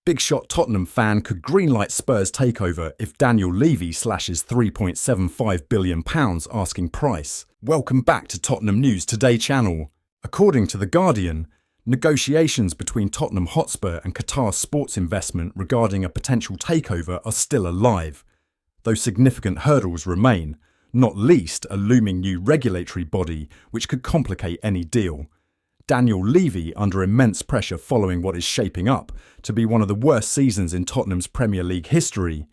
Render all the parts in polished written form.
Big shot Tottenham fan could greenlight Spurs takeover if Daniel Levy slashes £3.75 billion asking price. Welcome back to Tottenham News Today channel. According to The Guardian, negotiations between Tottenham Hotspur and Qatar sports investment regarding a potential takeover are still alive, though significant hurdles remain, not least a looming new regulatory body which could complicate any deal. Daniel Levy, under immense pressure following what is shaping up to be one of the worst seasons in Tottenham's Premier League history,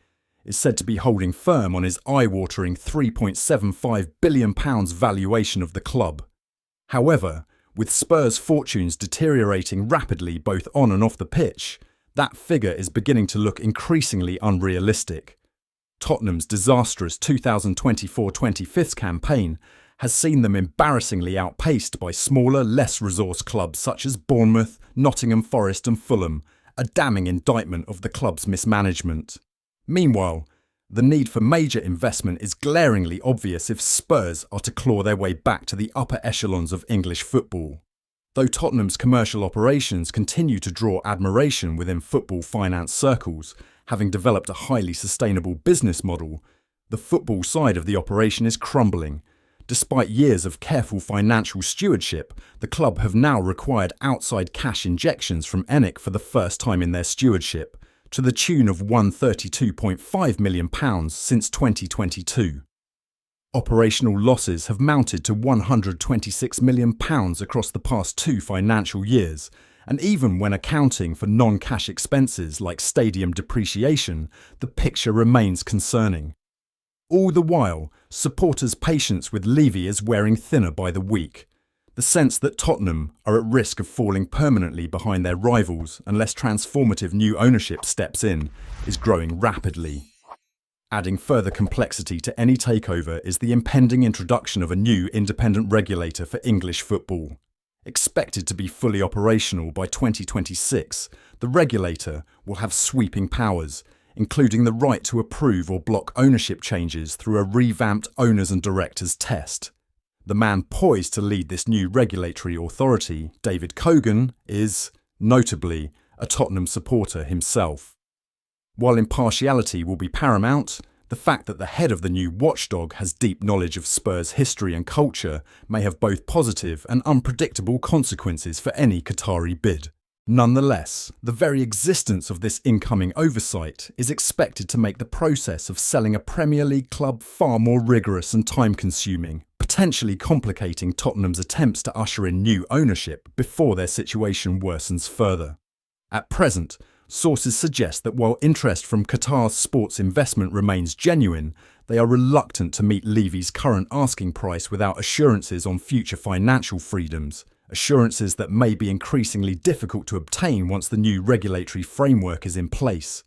is said to be holding firm on his eye-watering £3.75 billion valuation of the club. However, with Spurs' fortunes deteriorating rapidly both on and off the pitch, that figure is beginning to look increasingly unrealistic. Tottenham's disastrous 2024-25 campaign has seen them embarrassingly outpaced by smaller, less resourced clubs such as Bournemouth, Nottingham Forest and Fulham, a damning indictment of the club's mismanagement. Meanwhile, the need for major investment is glaringly obvious if Spurs are to claw their way back to the upper echelons of English football. Though Tottenham's commercial operations continue to draw admiration within football finance circles, having developed a highly sustainable business model, the football side of the operation is crumbling. Despite years of careful financial stewardship, the club have now required outside cash injections from ENIC for the first time in their stewardship, to the tune of £132.5 million since 2022. Operational losses have mounted to £126 million across the past 2 financial years, and even when accounting for non-cash expenses like stadium depreciation, the picture remains concerning. All the while, supporters' patience with Levy is wearing thinner by the week. The sense that Tottenham are at risk of falling permanently behind their rivals unless transformative new ownership steps in is growing rapidly. Adding further complexity to any takeover is the impending introduction of a new independent regulator for English football. Expected to be fully operational by 2026, the regulator will have sweeping powers, including the right to approve or block ownership changes through a revamped owners and directors test. The man poised to lead this new regulatory authority, David Cogan, is, notably, a Tottenham supporter himself. While impartiality will be paramount, the fact that the head of the new watchdog has deep knowledge of Spurs' history and culture may have both positive and unpredictable consequences for any Qatari bid. Nonetheless, the very existence of this incoming oversight is expected to make the process of selling a Premier League club far more rigorous and time-consuming, potentially complicating Tottenham's attempts to usher in new ownership before their situation worsens further. At present, sources suggest that while interest from Qatar's sports investment remains genuine, they are reluctant to meet Levy's current asking price without assurances on future financial freedoms, assurances that may be increasingly difficult to obtain once the new regulatory framework is in place.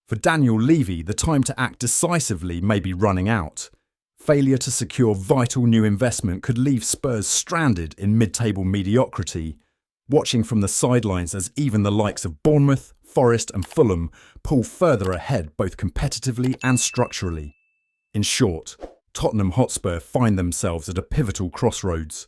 For Daniel Levy, the time to act decisively may be running out. Failure to secure vital new investment could leave Spurs stranded in mid-table mediocrity, watching from the sidelines as even the likes of Bournemouth, Forest and Fulham pull further ahead both competitively and structurally. In short, Tottenham Hotspur find themselves at a pivotal crossroads,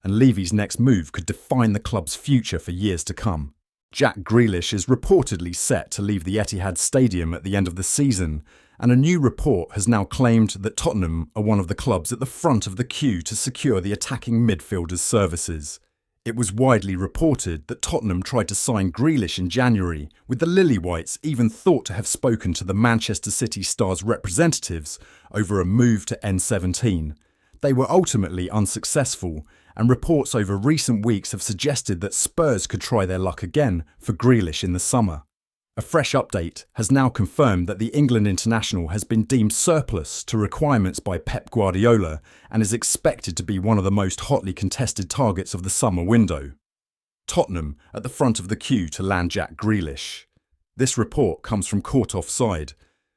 and Levy's next move could define the club's future for years to come. Jack Grealish is reportedly set to leave the Etihad Stadium at the end of the season, and a new report has now claimed that Tottenham are one of the clubs at the front of the queue to secure the attacking midfielder's services. It was widely reported that Tottenham tried to sign Grealish in January, with the Lily-Whites even thought to have spoken to the Manchester City Star's representatives over a move to N17. They were ultimately unsuccessful, and reports over recent weeks have suggested that Spurs could try their luck again for Grealish in the summer. A fresh update has now confirmed that the England international has been deemed surplus to requirements by Pep Guardiola and is expected to be one of the most hotly contested targets of the summer window. Tottenham at the front of the queue to land Jack Grealish. This report comes from Court Offside,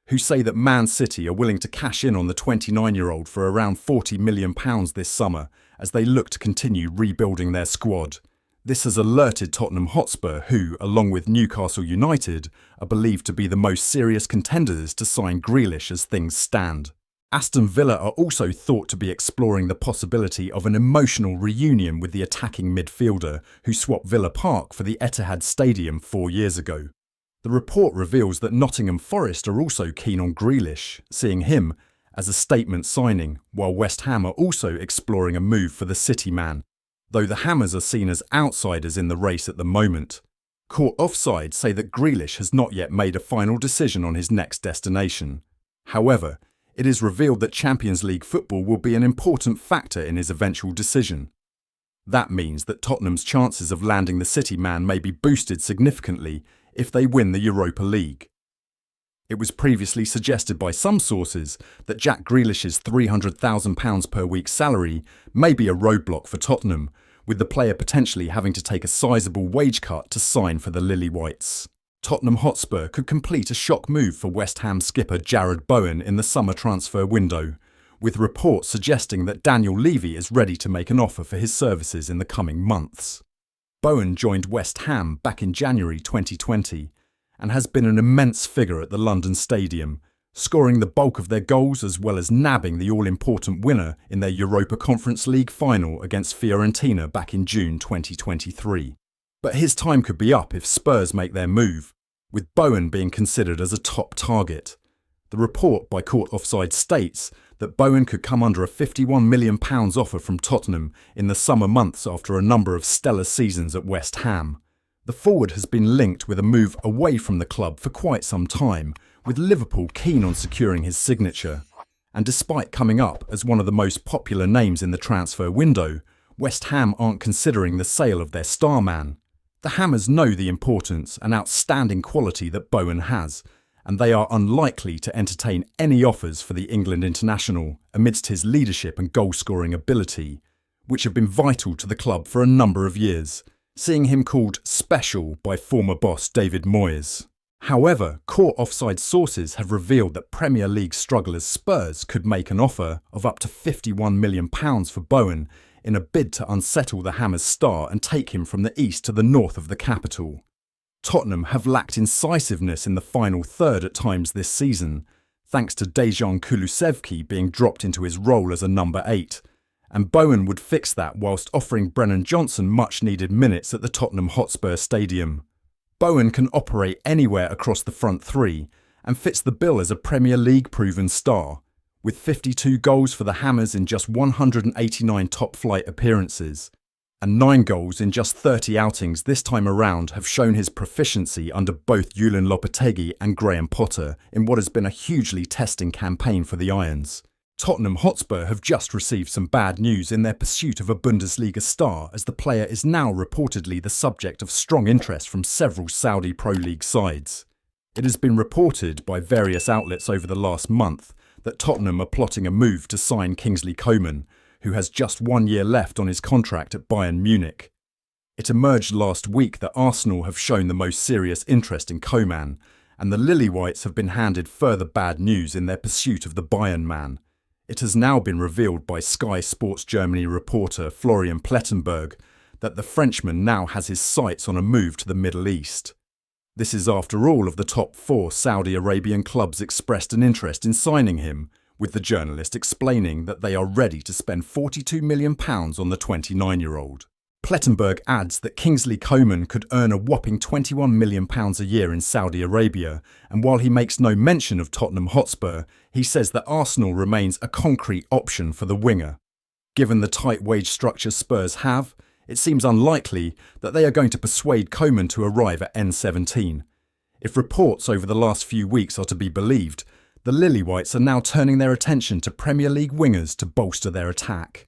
who say that Man City are willing to cash in on the 29-year-old for around £40 million this summer as they look to continue rebuilding their squad. This has alerted Tottenham Hotspur, who, along with Newcastle United, are believed to be the most serious contenders to sign Grealish as things stand. Aston Villa are also thought to be exploring the possibility of an emotional reunion with the attacking midfielder who swapped Villa Park for the Etihad Stadium 4 years ago. The report reveals that Nottingham Forest are also keen on Grealish, seeing him as a statement signing, while West Ham are also exploring a move for the City man, though the Hammers are seen as outsiders in the race at the moment. Court Offside say that Grealish has not yet made a final decision on his next destination. However, it is revealed that Champions League football will be an important factor in his eventual decision. That means that Tottenham's chances of landing the City man may be boosted significantly if they win the Europa League. It was previously suggested by some sources that Jack Grealish's £300,000 per week salary may be a roadblock for Tottenham, with the player potentially having to take a sizable wage cut to sign for the Lily Whites. Tottenham Hotspur could complete a shock move for West Ham skipper Jarrod Bowen in the summer transfer window, with reports suggesting that Daniel Levy is ready to make an offer for his services in the coming months. Bowen joined West Ham back in January 2020 and has been an immense figure at the London Stadium, scoring the bulk of their goals as well as nabbing the all-important winner in their Europa Conference League final against Fiorentina back in June 2023. But his time could be up if Spurs make their move, with Bowen being considered as a top target. The report by Court Offside states that Bowen could come under a £51 million offer from Tottenham in the summer months after a number of stellar seasons at West Ham. The forward has been linked with a move away from the club for quite some time, with Liverpool keen on securing his signature. And despite coming up as one of the most popular names in the transfer window, West Ham aren't considering the sale of their star man. The Hammers know the importance and outstanding quality that Bowen has, and they are unlikely to entertain any offers for the England international amidst his leadership and goal-scoring ability, which have been vital to the club for a number of years, seeing him called special by former boss David Moyes. However, Court Offside sources have revealed that Premier League strugglers Spurs could make an offer of up to £51 million for Bowen in a bid to unsettle the Hammers' star and take him from the east to the north of the capital. Tottenham have lacked incisiveness in the final third at times this season, thanks to Dejan Kulusevski being dropped into his role as a number 8, and Bowen would fix that whilst offering Brennan Johnson much-needed minutes at the Tottenham Hotspur Stadium. Bowen can operate anywhere across the front three and fits the bill as a Premier League proven star, with 52 goals for the Hammers in just 189 top-flight appearances. And 9 goals in just 30 outings this time around have shown his proficiency under both Julian Lopetegui and Graham Potter in what has been a hugely testing campaign for the Irons. Tottenham Hotspur have just received some bad news in their pursuit of a Bundesliga star, as the player is now reportedly the subject of strong interest from several Saudi Pro League sides. It has been reported by various outlets over the last month that Tottenham are plotting a move to sign Kingsley Coman, who has just 1 year left on his contract at Bayern Munich. It emerged last week that Arsenal have shown the most serious interest in Coman, and the Lily Whites have been handed further bad news in their pursuit of the Bayern man. It has now been revealed by Sky Sports Germany reporter Florian Plettenberg that the Frenchman now has his sights on a move to the Middle East. This is after all of the top 4 Saudi Arabian clubs expressed an interest in signing him, with the journalist explaining that they are ready to spend £42 million on the 29-year-old. Plettenberg adds that Kingsley Coman could earn a whopping £21 million a year in Saudi Arabia, and while he makes no mention of Tottenham Hotspur, he says that Arsenal remains a concrete option for the winger. Given the tight wage structure Spurs have, it seems unlikely that they are going to persuade Coman to arrive at N17. If reports over the last few weeks are to be believed, the Lily Whites are now turning their attention to Premier League wingers to bolster their attack.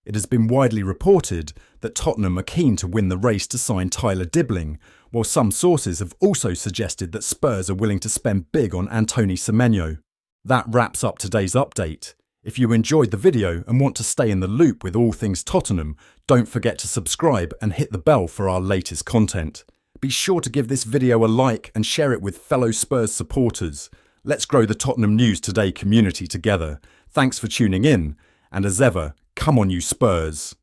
It has been widely reported that Tottenham are keen to win the race to sign Tyler Dibbling, while some sources have also suggested that Spurs are willing to spend big on Anthony Semenyo. That wraps up today's update. If you enjoyed the video and want to stay in the loop with all things Tottenham, don't forget to subscribe and hit the bell for our latest content. Be sure to give this video a like and share it with fellow Spurs supporters. Let's grow the Tottenham News Today community together. Thanks for tuning in, and as ever, come on you Spurs.